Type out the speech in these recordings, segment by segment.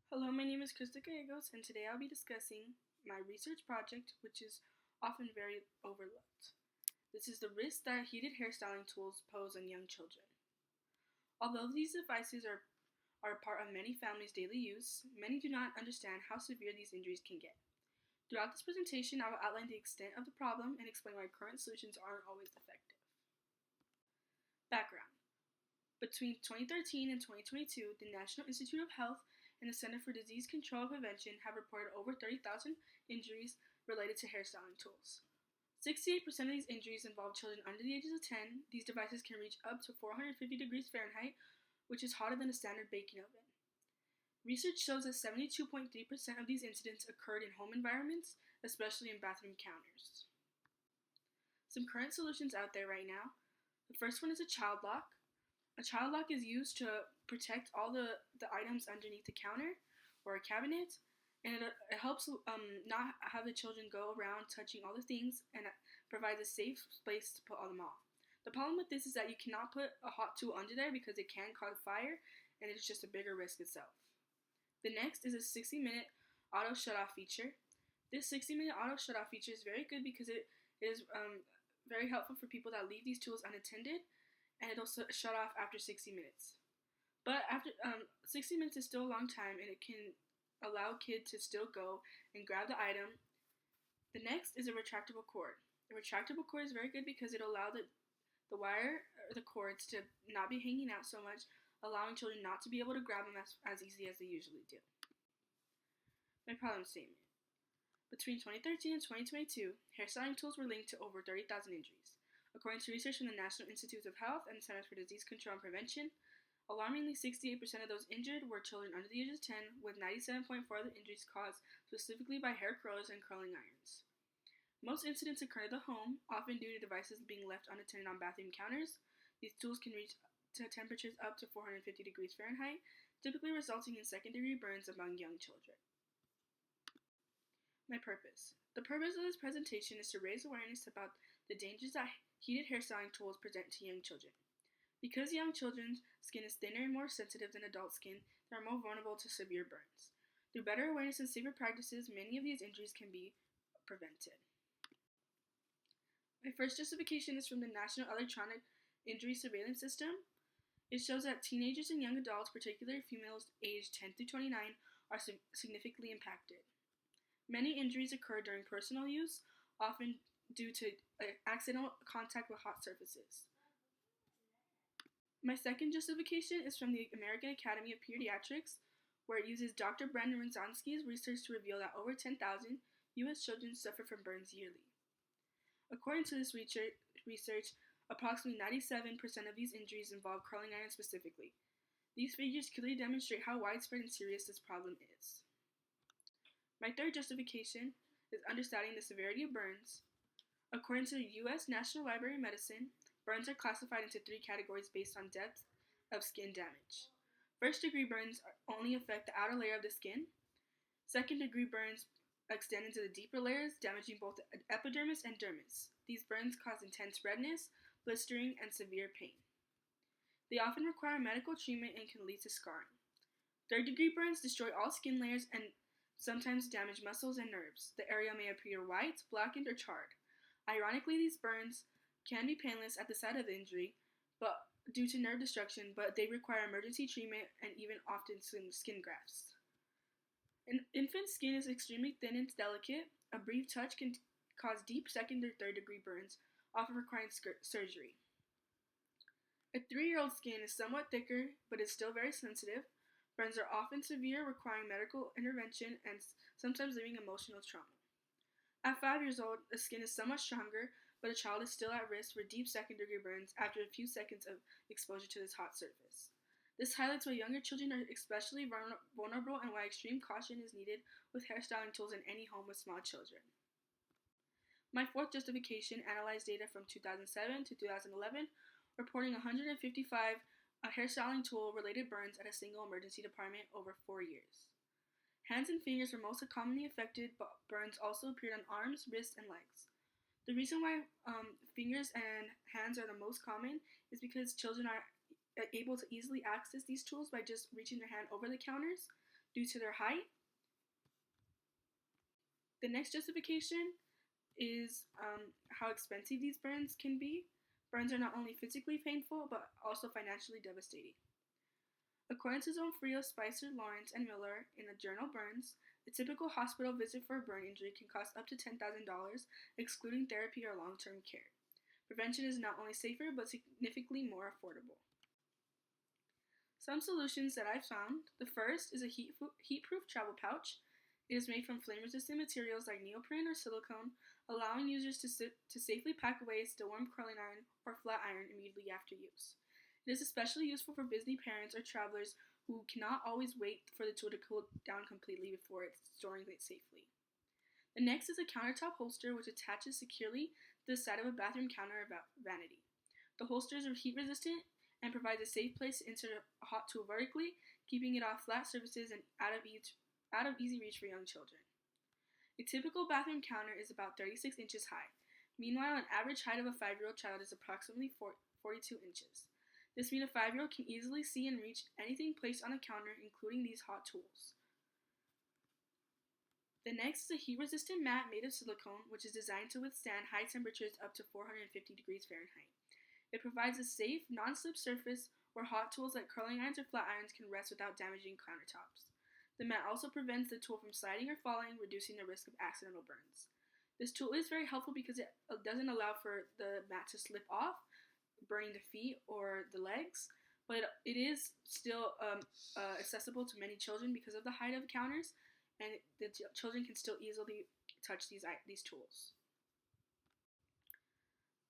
Hello, my name is Krista Gallegos, and today I'll be discussing my research project, which is often very overlooked. This is the risk that heated hairstyling tools pose on young children. Although these devices are a part of many families' daily use, many do not understand how severe these injuries can get. Throughout this presentation, I will outline the extent of the problem and explain why current solutions aren't always effective. Background. Between 2013 and 2022, the National Institute of Health and the Center for Disease Control and Prevention have reported over 30,000 injuries related to hairstyling tools. 68% of these injuries involve children under the ages of 10. These devices can reach up to 450 degrees Fahrenheit, which is hotter than a standard baking oven. Research shows that 72.3% of these incidents occurred in home environments, especially in bathroom counters. Some current solutions out there right now. The first one is a child lock. A child lock is used to protect all the items underneath the counter or a cabinet, and it helps not have the children go around touching all the things, and it provides a safe place to put all them all. The problem with this is that you cannot put a hot tool under there because it can cause fire, and it's just a bigger risk itself. The next is a 60-minute auto shut-off feature. This 60-minute auto shut-off feature is very good because it is very helpful for people that leave these tools unattended, and it'll shut off after 60 minutes. But after 60 minutes is still a long time, and it can allow a kid to still go and grab the item. The next is a retractable cord. The retractable cord is very good because it'll allow the wire or the cords to not be hanging out so much, allowing children not to be able to grab them as easily as they usually do. My problem statement. Between 2013 and 2022, hairstyling tools were linked to over 30,000 injuries. According to research from the National Institutes of Health and the Centers for Disease Control and Prevention, alarmingly 68% of those injured were children under the age of 10, with 97.4% of the injuries caused specifically by hair curlers and curling irons. Most incidents occur at the home, often due to devices being left unattended on bathroom counters. These tools can reach to temperatures up to 450 degrees Fahrenheit, typically resulting in second-degree burns among young children. My purpose. The purpose of this presentation is to raise awareness about the dangers that heated hairstyling tools present to young children. Because young children's skin is thinner and more sensitive than adult skin, they are more vulnerable to severe burns. Through better awareness and safer practices, many of these injuries can be prevented. My first justification is from the National Electronic Injury Surveillance System. It shows that teenagers and young adults, particularly females aged 10 through 29, are significantly impacted. Many injuries occur during personal use, often due to accidental contact with hot surfaces. My second justification is from the American Academy of Pediatrics, where it uses Dr. Brandon Rzansky's research to reveal that over 10,000 U.S. children suffer from burns yearly. According to this research, approximately 97% of these injuries involve curling irons specifically. These figures clearly demonstrate how widespread and serious this problem is. My third justification is understanding the severity of burns. According to the U.S. National Library of Medicine, burns are classified into 3 categories based on depth of skin damage. First-degree burns only affect the outer layer of the skin. Second-degree burns extend into the deeper layers, damaging both the epidermis and dermis. These burns cause intense redness, blistering, and severe pain. They often require medical treatment and can lead to scarring. Third-degree burns destroy all skin layers and sometimes damage muscles and nerves. The area may appear white, blackened, or charred. Ironically, these burns can be painless at the site of the injury, but due to nerve destruction, but they require emergency treatment and even often skin grafts. An infant's skin is extremely thin and delicate. A brief touch can cause deep second or third degree burns, often requiring surgery. A 3-year-old skin is somewhat thicker, but is still very sensitive. Burns are often severe, requiring medical intervention and sometimes leaving emotional trauma. At 5 years old, the skin is somewhat stronger, but a child is still at risk for deep second-degree burns after a few seconds of exposure to this hot surface. This highlights why younger children are especially vulnerable and why extreme caution is needed with hairstyling tools in any home with small children. My fourth justification analyzed data from 2007 to 2011, reporting 155 hairstyling tool-related burns at a single emergency department over 4 years. Hands and fingers were most commonly affected, but burns also appeared on arms, wrists, and legs. The reason why fingers and hands are the most common is because children are able to easily access these tools by just reaching their hand over the counters. due to their height. The next justification is how expensive these burns can be. Burns are not only physically painful, but also financially devastating. According to Zonfrio, Spicer, Lawrence, and Miller in the journal Burns, a typical hospital visit for a burn injury can cost up to $10,000, excluding therapy or long-term care. Prevention is not only safer, but significantly more affordable. Some solutions that I've found. The first is a heat-proof travel pouch. It is made from flame-resistant materials like neoprene or silicone, allowing users to safely pack away a still warm curling iron or flat iron immediately after use. It is especially useful for busy parents or travelers who cannot always wait for the tool to cool down completely before storing it safely. The next is a countertop holster which attaches securely to the side of a bathroom counter or vanity. The holsters are heat resistant and provides a safe place to insert a hot tool vertically, keeping it off flat surfaces and out of easy reach for young children. A typical bathroom counter is about 36 inches high. Meanwhile, an average height of a 5-year-old child is approximately 42 inches. This means a 5-year-old can easily see and reach anything placed on the counter, including these hot tools. The next is a heat-resistant mat made of silicone, which is designed to withstand high temperatures up to 450 degrees Fahrenheit. It provides a safe, non-slip surface where hot tools like curling irons or flat irons can rest without damaging countertops. The mat also prevents the tool from sliding or falling, reducing the risk of accidental burns. This tool is very helpful because it doesn't allow for the mat to slip off, burning the feet or the legs, but it is still accessible to many children because of the height of the counters, and the children can still easily touch these tools.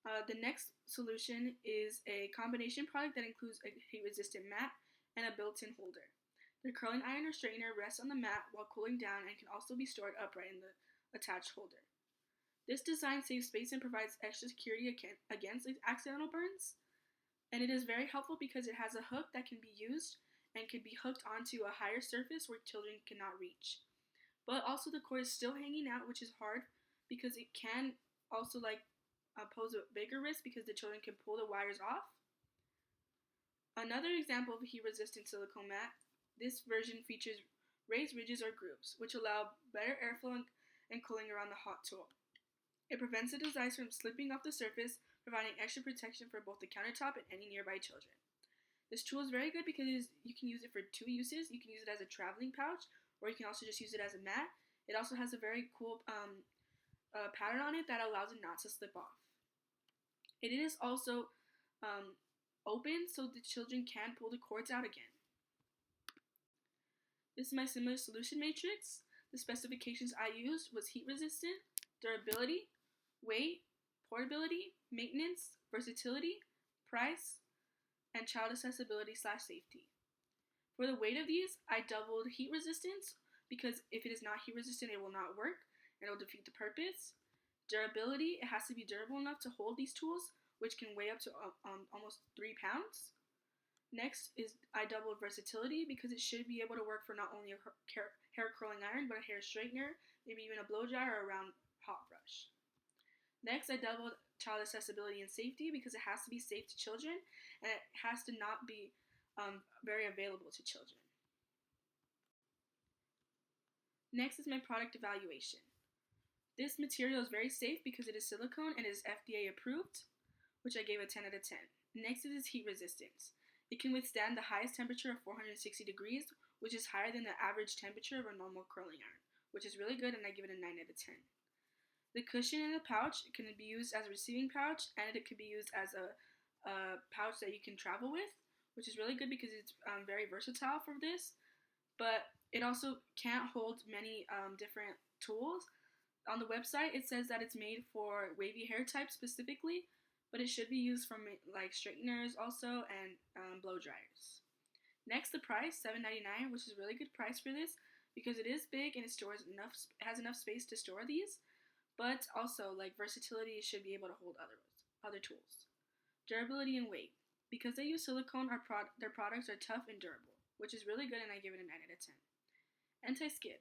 The next solution is a combination product that includes a heat-resistant mat and a built-in holder. The curling iron or straightener rests on the mat while cooling down and can also be stored upright in the attached holder. This design saves space and provides extra security against accidental burns, and it is very helpful because it has a hook that can be used and can be hooked onto a higher surface where children cannot reach. But also the cord is still hanging out, which is hard because it can also pose a bigger risk because the children can pull the wires off. Another example of a heat-resistant silicone mat, this version features raised ridges or grooves, which allow better airflow and cooling around the hot tool. It prevents the device from slipping off the surface, providing extra protection for both the countertop and any nearby children. This tool is very good because you can use it for 2 uses. You can use it as a traveling pouch, or you can also just use it as a mat. It also has a very cool pattern on it that allows it not to slip off. It is also open so the children can pull the cords out again. This is my similar solution matrix. The specifications I used was heat resistant, durability, weight, portability, maintenance, versatility, price, and child accessibility/safety. For the weight of these, I doubled heat resistance because if it is not heat resistant, it will not work and it will defeat the purpose. Durability, it has to be durable enough to hold these tools, which can weigh up to almost 3 pounds. Next is I doubled versatility because it should be able to work for not only a hair curling iron, but a hair straightener, maybe even a blow dryer or a round hot brush. Next, I doubled child accessibility and safety because it has to be safe to children and it has to not be very available to children. Next is my product evaluation. This material is very safe because it is silicone and is FDA approved, which I gave a 10 out of 10. Next is its heat resistance. It can withstand the highest temperature of 460 degrees, which is higher than the average temperature of a normal curling iron, which is really good, and I give it a 9 out of 10. The cushion in the pouch can be used as a receiving pouch, and it can be used as a pouch that you can travel with, which is really good because it's very versatile for this, but it also can't hold many different tools. On the website, it says that it's made for wavy hair types specifically, but it should be used for like straighteners also and blow dryers. Next, the price, $7.99, which is a really good price for this because it is big and it has enough space to store these, but also like versatility, it should be able to hold other tools. Durability and weight. Because they use silicone, their products are tough and durable, which is really good and I give it a 9 out of 10. Anti-skid.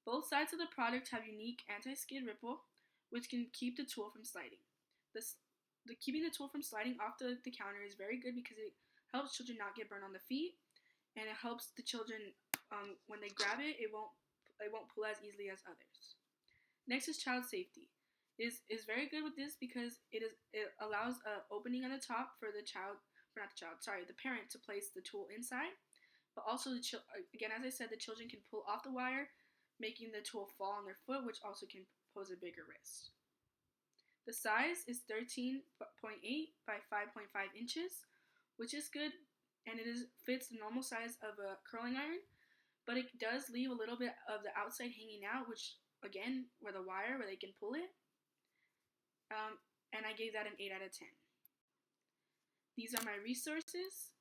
Both sides of the product have unique anti-skid ripple, which can keep the tool from sliding. Keeping the tool from sliding off the counter is very good because it helps children not get burned on the feet, and it helps the children when they grab it, it won't pull as easily as others. Next is child safety. Is very good with this because it allows a opening on the top for the parent to place the tool inside, but also again, as I said, the children can pull off the wire, making the tool fall on their foot, which also can pose a bigger risk. The size is 13.8 by 5.5 inches, which is good, and fits the normal size of a curling iron, but it does leave a little bit of the outside hanging out, which again, where they can pull it. And I gave that an 8 out of 10. These are my resources.